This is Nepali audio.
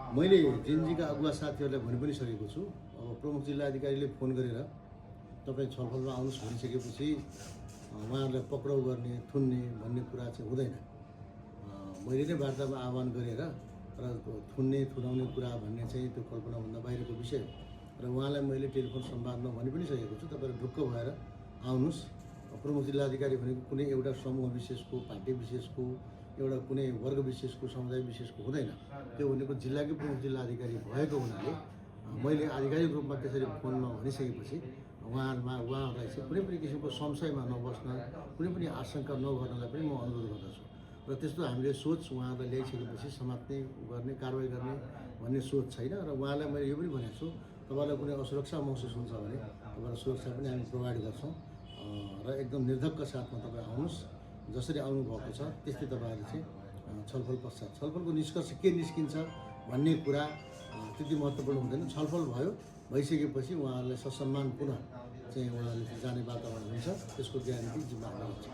मैले जिनजीका अगुवा साथीहरूलाई भनि पनि सकेको छु। अब प्रमुख जिल्ला अधिकारीले फोन गरेर तपाईँ छलफलमा आउनुहोस् भनिसकेपछि उहाँहरूलाई पक्राउ गर्ने, थुन्ने भन्ने कुरा चाहिँ हुँदैन। मैले नै वार्तामा आह्वान गरेर र थुन्ने, थुनाउने कुरा भन्ने चाहिँ त्यो कल्पनाभन्दा बाहिरको विषय हो। र उहाँलाई मैले टेलिफोन संवादमा भनि पनि सकेको छु, तपाईँहरू ढुक्क भएर आउनुहोस्। प्रमुख जिल्लाधिकारी भनेको कुनै एउटा समूह विशेषको, पार्टी विशेषको, एउटा कुनै वर्ग विशेषको, समुदाय विशेषको हुँदैन। त्यो भनेको जिल्लाकै प्रमुख जिल्लाधिकारी भएको हुनाले मैले आधिकारिक रूपमा त्यसरी फोनमा भनिसकेपछि उहाँहरूलाई चाहिँ कुनै पनि किसिमको संशयमा नबस्न, कुनै पनि आशंका नगर्नलाई पनि म अनुरोध गर्दछु। र त्यस्तो हामीले सोच उहाँहरूलाई ल्याइसकेपछि समात्ने, गर्ने, कारवाही गर्ने भन्ने सोच छैन। र उहाँलाई मैले यो पनि भनेको छु, तपाईँलाई कुनै असुरक्षा महसुस हुन्छ भने तपाईँलाई सुरक्षा पनि हामी प्रोभाइड गर्छौँ। र एकदम निर्धक्क साथमा तपाईँ आउनुहोस्। जसरी आउनुभएको छ त्यस्तै तपाईँहरू चाहिँ छलफल पश्चात छलफलको निष्कर्ष के निस्किन्छ भन्ने कुरा त्यति महत्त्वपूर्ण हुँदैन। छलफल भइसकेपछि उहाँहरूलाई ससम्मान पुनः चाहिँ उहाँहरूले जाने वातावरण हुन्छ, त्यसको ग्यारेन्टी जिम्मा हुन्छ।